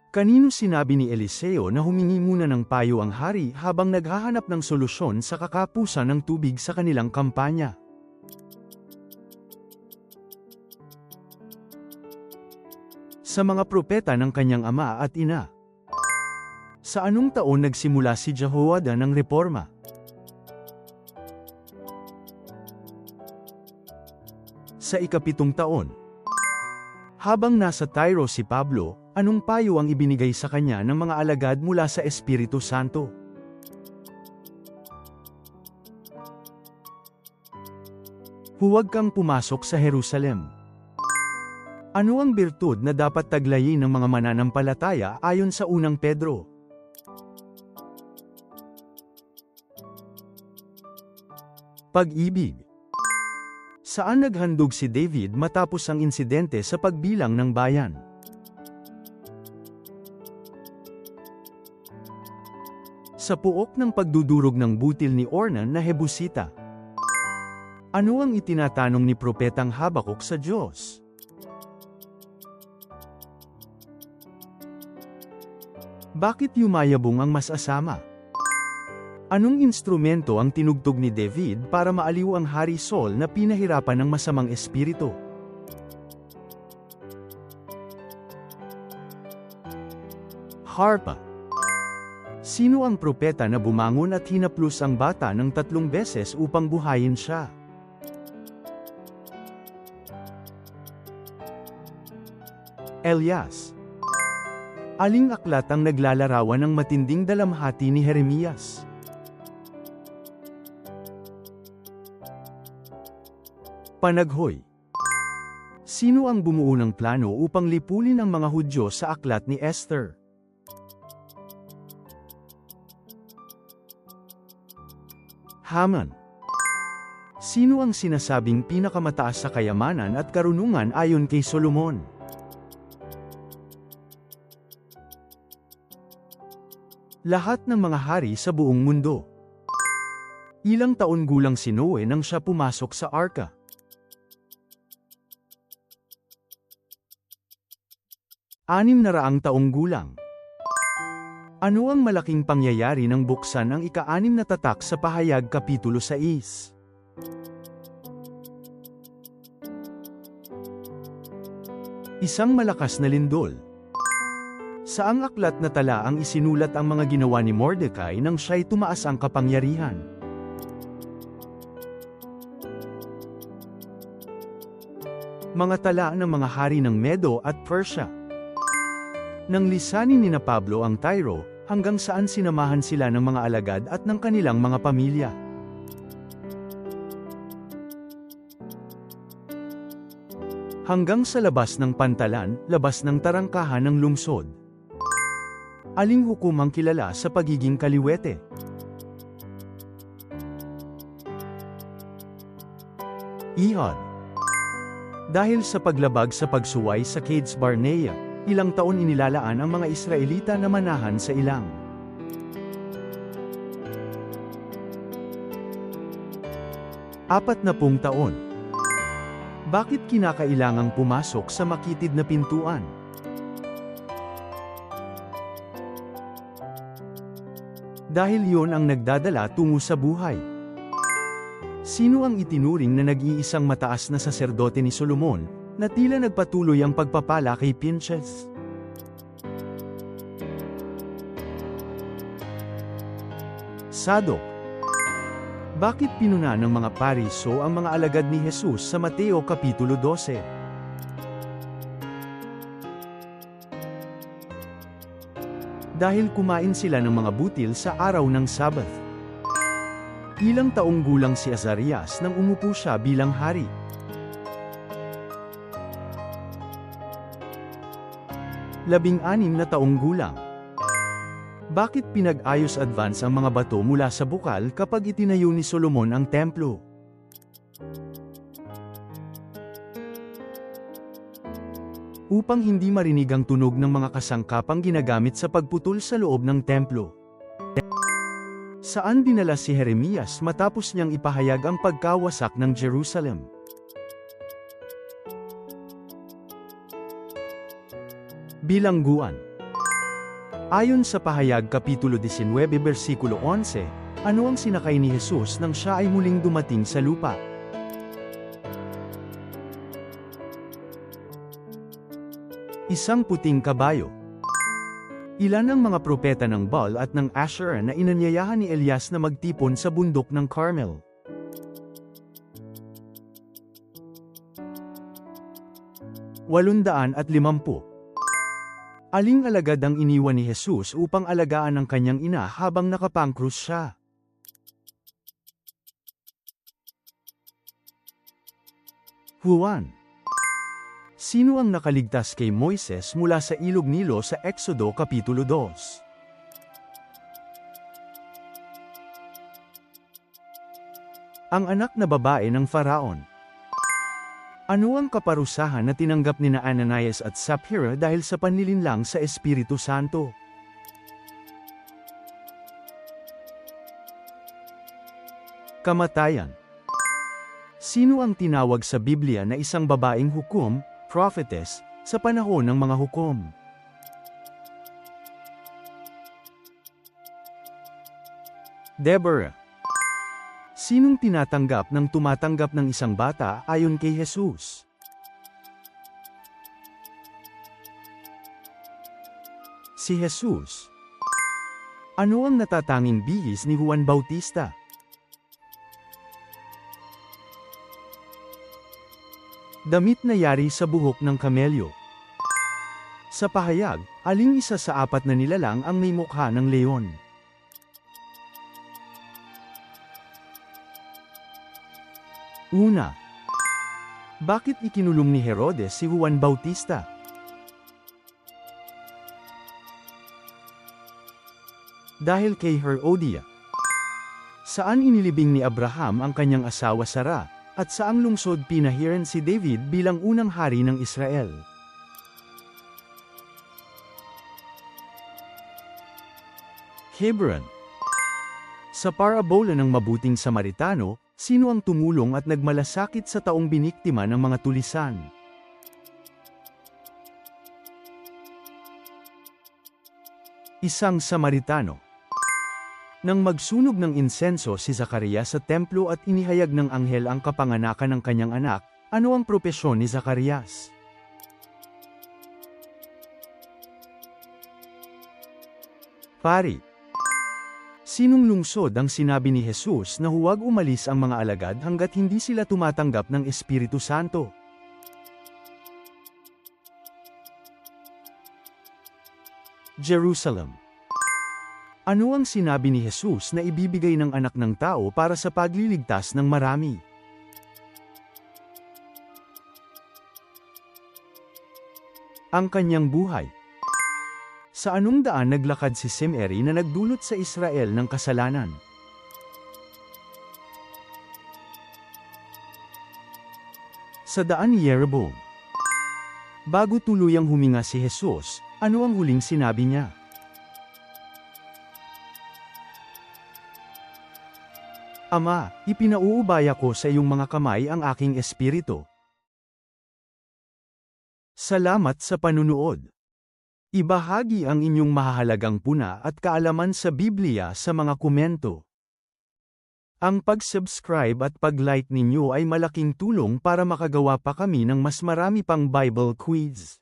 Kanino sinabi ni Eliseo na humingi muna ng payo ang hari habang naghahanap ng solusyon sa kakapusan ng tubig sa kanilang kampanya? Sa mga propeta ng kanyang ama at ina. Sa anong taon nagsimula si Jehoiada ng reforma? Sa ika-7 taon. Habang nasa Tyro si Pablo, anong payo ang ibinigay sa kanya ng mga alagad mula sa Espiritu Santo? Huwag kang pumasok sa Jerusalem. Ano ang birtud na dapat taglayin ng mga mananampalataya ayon sa unang Pedro? Pag-ibig. Saan naghandog si David matapos ang insidente sa pagbilang ng bayan? Sa puok ng pagdudurog ng butil ni Ornan na Hebusita. Ano ang itinatanong ni Propetang Habakuk sa Diyos? Bakit yumayabong ang mas-asama? Anong instrumento ang tinugtog ni David para maaliw ang Hari Saul na pinahirapan ng masamang espiritu? Harpa. Sino ang propeta na bumangon at hinaplos ang bata ng 3 beses upang buhayin siya? Elias. Aling aklat ang naglalarawan ng matinding dalamhati ni Jeremias? Panaghoy. Sino ang bumuo ng plano upang lipulin ang mga Hudyo sa aklat ni Esther? Haman. Sino ang sinasabing pinakamataas sa kayamanan at karunungan ayon kay Solomon? Lahat ng mga hari sa buong mundo. Ilang taon gulang si Noe nang siya pumasok sa arka? 600 taong gulang. Ano ang malaking pangyayari nang buksan ang ika-6 na tatak sa Pahayag Kapitulo 6? Isang malakas na lindol. Saang aklat na tala ang isinulat ang mga ginawa ni Mordecai nang siya'y tumaas ang kapangyarihan? Mga tala ng mga hari ng Medo at Persia. Nang lisanin ni Pablo ang Tyro, hanggang saan sinamahan sila ng mga alagad at ng kanilang mga pamilya. Hanggang sa labas ng pantalan, labas ng tarangkahan ng lungsod. Aling hukumang kilala sa pagiging kaliwete? Ihod. Dahil sa paglabag sa pagsuway sa Cades Barnea, ilang taon inilalaan ang mga Israelita na manahan sa ilang. Apat na 40 taon. Bakit kinakailangang pumasok sa makitid na pintuan? Dahil yon ang nagdadala tungo sa buhay. Sino ang itinuring na nag-iisang mataas na saserdote ni Solomon, na tila nagpatuloy ang pagpapala kay Pinches? Sadok. Bakit pinuna ng mga Pariso ang mga alagad ni Jesus sa Mateo Kapitulo 12? Dahil kumain sila ng mga butil sa araw ng Sabbath. Ilang taong gulang si Azarias nang umupo siya bilang hari? 16 na taong gulang. Bakit pinag-ayos advance ang mga bato mula sa bukal kapag itinayo ni Solomon ang templo? Upang hindi marinig ang tunog ng mga kasangkapang ginagamit sa pagputol sa loob ng templo. Saan dinala si Jeremias matapos niyang ipahayag ang pagkawasak ng Jerusalem? Bilangguan. Ayon sa Pahayag Kapitulo 19 versikulo 11, ano ang sinakay ni Jesus nang siya ay muling dumating sa lupa? Isang puting kabayo. Ilan ang mga propeta ng Baal at ng Asherah na inanyayahan ni Elias na magtipon sa bundok ng Carmel? 850. Aling alagad ang iniwan ni Jesus upang alagaan ang kanyang ina habang nakapangkrus siya? Juan. Sino ang nakaligtas kay Moises mula sa ilog Nilo sa Exodo Kapitulo 2? Ang anak na babae ng Faraon. Ano ang kaparusahan na tinanggap ni Ananias at Sapphira dahil sa panlilinlang sa Espiritu Santo? Kamatayan. Sino ang tinawag sa Biblia na isang babaeng hukom, prophetess, sa panahon ng mga hukom? Deborah. Sinong tinatanggap ng tumatanggap ng isang bata ayon kay Jesus? Si Jesus. Ano ang natatanging bihis ni Juan Bautista? Damit na yari sa buhok ng kamelyo. Sa pahayag, aling isa sa 4 na nilalang ang may mukha ng leon? Una. Bakit ikinulong ni Herodes si Juan Bautista? Dahil kay Herodia. Saan inilibing ni Abraham ang kanyang asawa Sara, at saang lungsod pinahiran si David bilang unang hari ng Israel? Hebron. Sa parabola ng mabuting Samaritano, sino ang tumulong at nagmalasakit sa taong biniktima ng mga tulisan? Isang Samaritano. Nang magsunog ng insenso si Zacarias sa templo at inihayag ng anghel ang kapanganakan ng kanyang anak, ano ang propesyon ni Zacarias? Pari. Sinong lungsod ang sinabi ni Jesus na huwag umalis ang mga alagad hanggat hindi sila tumatanggap ng Espiritu Santo? Jerusalem. Ano ang sinabi ni Jesus na ibibigay ng anak ng tao para sa pagliligtas ng marami? Ang kanyang buhay. Sa anong daan naglakad si Simeri na nagdulot sa Israel ng kasalanan? Sa daan ni Jeroboam. Bago tuluyang huminga si Jesus, ano ang huling sinabi niya? Ama, ipinauubaya ko sa iyong mga kamay ang aking espiritu. Salamat sa panunood. Ibahagi ang inyong mahahalagang puna at kaalaman sa Biblia sa mga komento. Ang pag-subscribe at pag-like ninyo ay malaking tulong para makagawa pa kami ng mas marami pang Bible quiz.